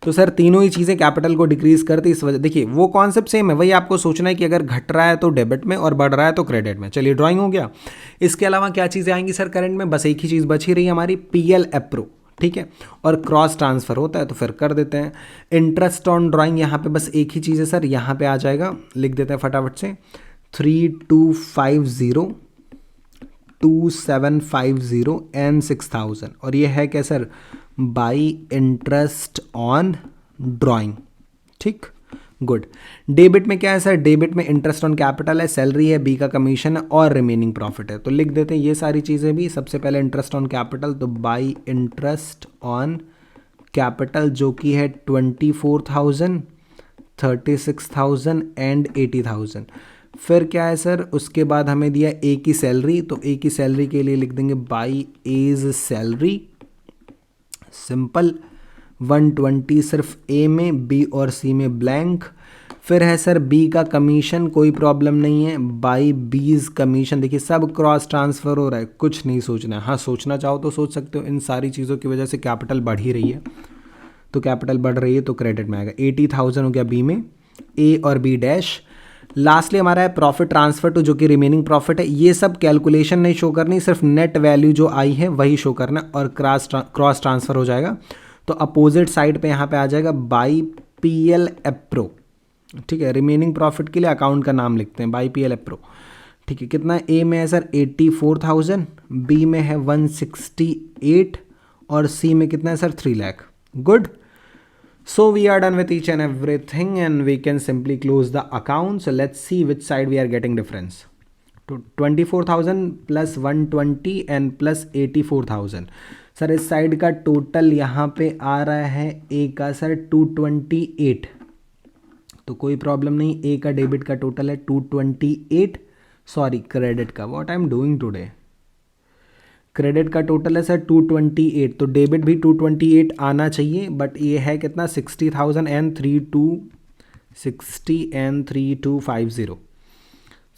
तो सर तीनों ही चीज़ें कैपिटल को डिक्रीज करती, इस वजह, देखिए वो कॉन्सेप्ट सेम है, वही आपको सोचना है कि अगर घट रहा है तो डेबिट में और बढ़ रहा है तो क्रेडिट में। चलिए ड्राइंग हो गया। इसके अलावा क्या चीज़ें आएंगी सर करंट में, बस एक ही चीज़ बची रही हमारी, पीएल अप्रो, ठीक है, और क्रॉस ट्रांसफर होता है तो फिर कर देते हैं। इंटरेस्ट ऑन ड्राइंग यहाँ पे बस एक ही चीज़ है सर, यहाँ पे आ जाएगा, लिख देते हैं फटाफट से, 3250 एंड 6000, और ये है क्या sir, by interest on drawing, ठीक। गुड। डेबिट में क्या है सर? डेबिट में इंटरेस्ट ऑन कैपिटल है, सैलरी है, बी का कमीशन है और रिमेनिंग प्रॉफिट है। तो लिख देते हैं ये सारी चीज़ें भी। सबसे पहले इंटरेस्ट ऑन कैपिटल, तो बाई इंटरेस्ट ऑन कैपिटल जो कि है 24,000, 36,000 एंड 80,000। फिर क्या है सर? उसके बाद हमें दिया ए की सैलरी, तो ए की सैलरी के लिए लिख देंगे बाई एज सैलरी, सिंपल। 120 सिर्फ ए में, बी और सी में ब्लैंक। फिर है सर बी का कमीशन, कोई प्रॉब्लम नहीं है, बाई बीज कमीशन। देखिए सब क्रॉस ट्रांसफ़र हो रहा है, कुछ नहीं सोचना है। हाँ सोचना चाहो तो सोच सकते हो, इन सारी चीज़ों की वजह से कैपिटल बढ़ ही रही है, तो कैपिटल बढ़ रही है तो क्रेडिट में आएगा। 80,000 हो गया बी में, ए और बी डैश। लास्टली हमारा है प्रॉफिट ट्रांसफर टू, जो कि रिमेनिंग प्रॉफिट है। ये सब कैलकुलेशन नहीं शो करनी, सिर्फ नेट वैल्यू जो आई है वही शो करना और क्रॉस ट्रांसफ़र हो जाएगा। तो अपोजिट साइड पे यहाँ पे आ जाएगा बाई पीएल एप्रो, ठीक है। रिमेनिंग प्रॉफिट के लिए अकाउंट का नाम लिखते हैं बाई पीएल एप्रो, ठीक है। कितना ए में है सर? 84,000, बी में है 168 और सी में कितना है sir? 3 lakh. Good. So we are done with each and everything and we can simply close the account. So let's see which side we are getting difference. To 24,000 plus 120 and plus 84,000. Sir इस side का total यहाँ पे आ रहा है ए का sir 228, तो कोई problem नहीं। ए का डेबिट का टोटल है 228, सॉरी क्रेडिट का, what I am doing today. Credit का टोटल है सर 228, तो डेबिट भी 228 आना चाहिए, बट ये है कितना? 60,000 एंड 3250।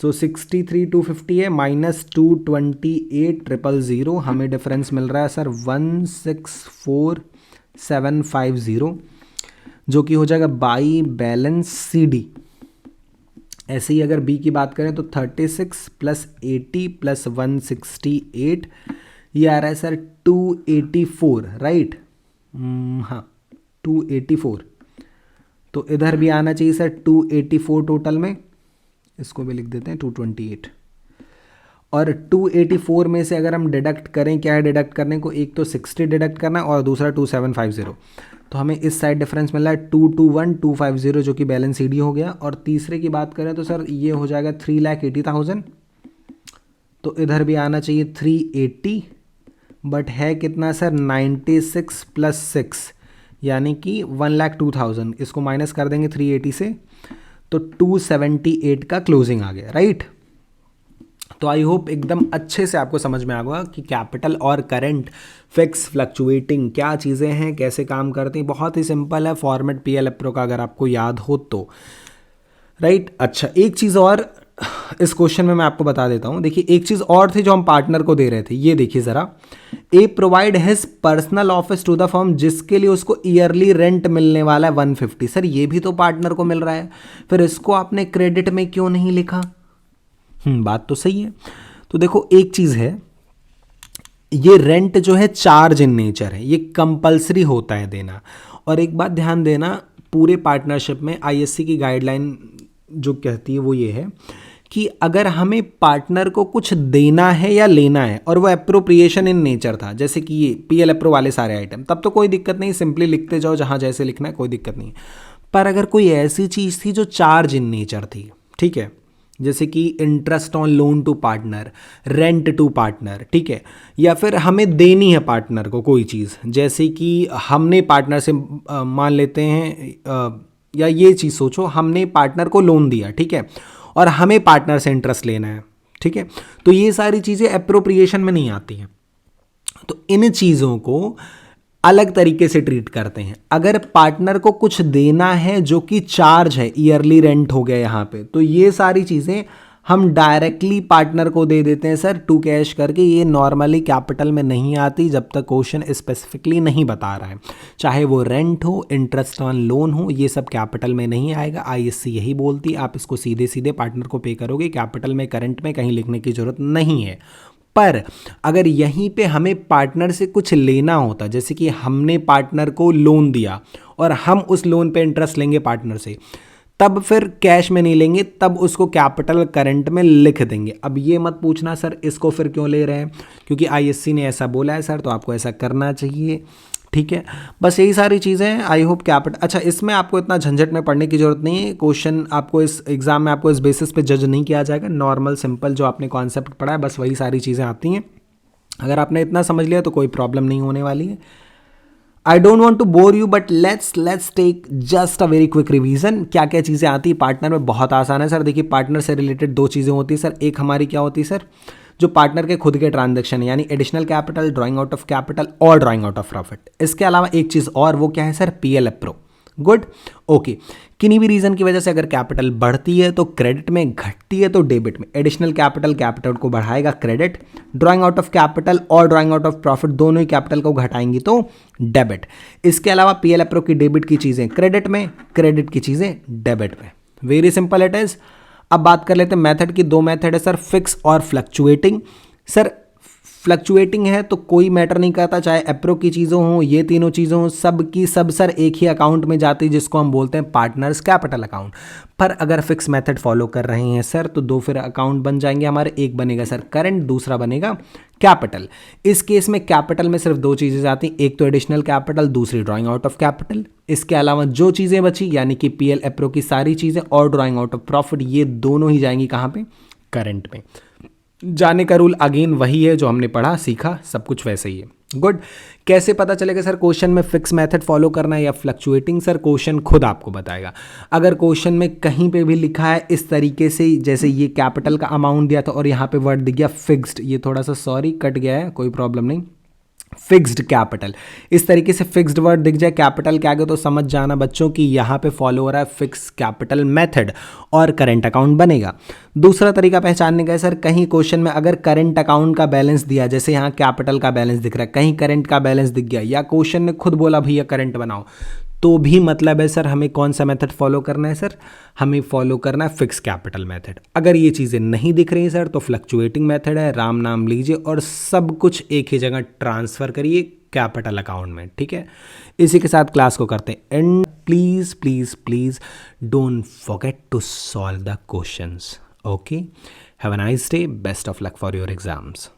सो 63,250 है माइनस 228,000, हमें डिफरेंस मिल रहा है सर 164,750, जो कि हो जाएगा बाई बैलेंस सी डी। ऐसे ही अगर बी की बात करें तो 36 प्लस 80 प्लस 168, ये आ रहा है सर 284, राइट? हाँ 284, तो इधर भी आना चाहिए सर 284 टोटल में, इसको भी लिख देते हैं 228। और 284 में से अगर हम डिडक्ट करें, क्या है डिडक्ट करने को? एक तो 60 डिडक्ट करना और दूसरा 2750, तो हमें इस साइड डिफरेंस मिल रहा है 221,250, जो कि बैलेंस सी डी हो गया। और तीसरे की बात करें तो सर ये हो जाएगा 3,80,000, तो इधर भी आना चाहिए 380, बट है कितना सर? 96 प्लस 6 यानी कि 1,02,000, इसको माइनस कर देंगे 380 से, तो 278 का क्लोजिंग आ गया, राइट? तो आई होप एकदम अच्छे से आपको समझ में आ गया कि कैपिटल और करंट, फिक्स, फ्लक्चुएटिंग क्या चीज़ें हैं, कैसे काम करती हैं। बहुत ही सिंपल है फॉर्मेट पीएल एप्रो का, अगर आपको याद हो तो, राइट? अच्छा एक चीज़ और इस क्वेश्चन में मैं आपको बता देता हूँ। देखिए एक चीज़ और थी जो हम पार्टनर को दे रहे थे, ये देखिए ज़रा। A provide his personal office to the firm, जिसके लिए उसको ईयरली रेंट मिलने वाला है 150। सर ये भी तो पार्टनर को मिल रहा है, फिर इसको आपने क्रेडिट में क्यों नहीं लिखा? बात तो सही है। तो देखो एक चीज़ है, ये रेंट जो है चार्ज इन नेचर है, ये कंपलसरी होता है देना। और एक बात ध्यान देना, पूरे पार्टनरशिप में आईएससी की गाइडलाइन जो कहती है वो ये है कि अगर हमें पार्टनर को कुछ देना है या लेना है और वो एप्रोप्रिएशन इन नेचर था, जैसे कि ये पीएल एप्रो वाले सारे आइटम, तब तो कोई दिक्कत नहीं, सिंपली लिखते जाओ जहाँ जैसे लिखना है, कोई दिक्कत नहीं। पर अगर कोई ऐसी चीज़ थी जो चार्ज इन नेचर थी, ठीक है, जैसे कि interest on loan to partner, rent to partner, ठीक है, या फिर हमें देनी है पार्टनर को कोई चीज़, जैसे कि हमने पार्टनर से मान लेते हैं, या ये चीज़ सोचो, हमने पार्टनर को लोन दिया, ठीक है, और हमें पार्टनर से इंटरेस्ट लेना है, ठीक है, तो ये सारी चीज़ें एप्रोप्रिएशन में नहीं आती हैं। तो इन चीज़ों को अलग तरीके से ट्रीट करते हैं। अगर पार्टनर को कुछ देना है जो कि चार्ज है, ईयरली रेंट हो गया यहाँ पे, तो ये सारी चीज़ें हम डायरेक्टली पार्टनर को दे देते हैं सर टू कैश करके। ये नॉर्मली कैपिटल में नहीं आती जब तक क्वेश्चन स्पेसिफिकली नहीं बता रहा है, चाहे वो रेंट हो, इंटरेस्ट ऑन लोन हो, ये सब कैपिटल में नहीं आएगा। आईएससी यही बोलती है, आप इसको सीधे सीधे पार्टनर को पे करोगे, कैपिटल में, करंट में कहीं लिखने की जरूरत नहीं है। पर अगर यहीं पे हमें पार्टनर से कुछ लेना होता, जैसे कि हमने पार्टनर को लोन दिया और हम उस लोन पे इंटरेस्ट लेंगे पार्टनर से, तब फिर कैश में नहीं लेंगे, तब उसको कैपिटल करंट में लिख देंगे। अब ये मत पूछना सर इसको फिर क्यों ले रहे हैं, क्योंकि आईएससी ने ऐसा बोला है सर, तो आपको ऐसा करना चाहिए। ठीक है, बस यही सारी चीज़ें हैं। आई होप कैपिटल, अच्छा इसमें आपको इतना झंझट में पढ़ने की जरूरत नहीं है। क्वेश्चन आपको इस एग्जाम में आपको इस बेसिस पे जज नहीं किया जाएगा। नॉर्मल सिंपल जो आपने कॉन्सेप्ट पढ़ा है बस वही सारी चीज़ें आती हैं। अगर आपने इतना समझ लिया तो कोई प्रॉब्लम नहीं होने वाली है। I don't want to bore you but let's take just a very quick revision. क्या क्या चीज़ें आती है पार्टनर में, बहुत आसान है सर। देखिए पार्टनर से रिलेटेड दो चीज़ें होती है सर। एक हमारी क्या होती है सर, जो पार्टनर के खुद के ट्रांजैक्शन यानी additional capital, drawing out of capital और ड्राइंग आउट ऑफ प्रॉफिट। इसके अलावा एक चीज़ और, वो क्या है sir, P L. Good, okay. किन्हीं भी रीजन की वजह से अगर कैपिटल बढ़ती है तो क्रेडिट में, घटती है तो डेबिट में। एडिशनल कैपिटल कैपिटल को बढ़ाएगा credit, drawing out of capital और ड्राइंग आउट ऑफ प्रॉफिट दोनों ही कैपिटल को घटाएंगी तो डेबिट। इसके अलावा पीएल अप्रो की डेबिट की चीज़ें क्रेडिट में, क्रेडिट की चीज़ें डेबिट में। Very simple it is. अब बात कर लेते हैं मेथड की। दो मेथड है सर, फिक्स और फ्लक्चुएटिंग। सर फ्लक्चुएटिंग है तो कोई मैटर नहीं करता, चाहे अप्रो की चीज़ों हो, ये तीनों चीज़ों हो, सब की सब सर एक ही अकाउंट में जाती है जिसको हम बोलते हैं पार्टनर्स कैपिटल अकाउंट। पर अगर फिक्स मेथड फॉलो कर रहे हैं सर तो दो फिर अकाउंट बन जाएंगे हमारे। एक बनेगा सर करंट, दूसरा बनेगा कैपिटल। इस केस में कैपिटल में सिर्फ दो चीज़ें जाती हैं, एक तो एडिशनल कैपिटल, दूसरी ड्राइंग आउट ऑफ कैपिटल। इसके अलावा जो चीज़ें बची यानी कि पीएल अप्रो की सारी चीज़ें और ड्राइंग आउट ऑफ प्रॉफिट, ये दोनों ही जाएंगी कहाँ पे, करंट में। जाने का रूल अगेन वही है जो हमने पढ़ा सीखा, सब कुछ वैसे ही है। गुड। कैसे पता चलेगा सर क्वेश्चन में फिक्स मेथड फॉलो करना है या फ्लक्चुएटिंग? सर क्वेश्चन खुद आपको बताएगा। अगर क्वेश्चन में कहीं पे भी लिखा है इस तरीके से, जैसे ये कैपिटल का अमाउंट दिया था और यहाँ पे वर्ड दिख गया फिक्स्ड, ये थोड़ा सा सॉरी कट गया है, कोई प्रॉब्लम नहीं, फिक्स्ड कैपिटल, इस तरीके से फिक्स्ड वर्ड दिख जाए कैपिटल के आगे तो समझ जाना बच्चों कि यहाँ पे फॉलो हो रहा है फिक्स कैपिटल मेथड और करंट अकाउंट बनेगा। दूसरा तरीका पहचानने का है सर, कहीं क्वेश्चन में अगर करंट अकाउंट का बैलेंस दिया, जैसे यहाँ कैपिटल का बैलेंस दिख रहा है, कहीं करंट का बैलेंस दिख गया या क्वेश्चन ने खुद बोला भैया करंट बनाओ, तो भी मतलब है सर हमें कौन सा मेथड फॉलो करना है सर, हमें फॉलो करना है फिक्स कैपिटल मेथड। अगर ये चीज़ें नहीं दिख रही सर तो फ्लक्चुएटिंग मेथड है, राम नाम लीजिए और सब कुछ एक ही जगह ट्रांसफ़र करिए कैपिटल अकाउंट में। ठीक है, इसी के साथ क्लास को करते हैं and please please please don't forget to solve the questions. Okay, have a nice day, best of luck for your exams.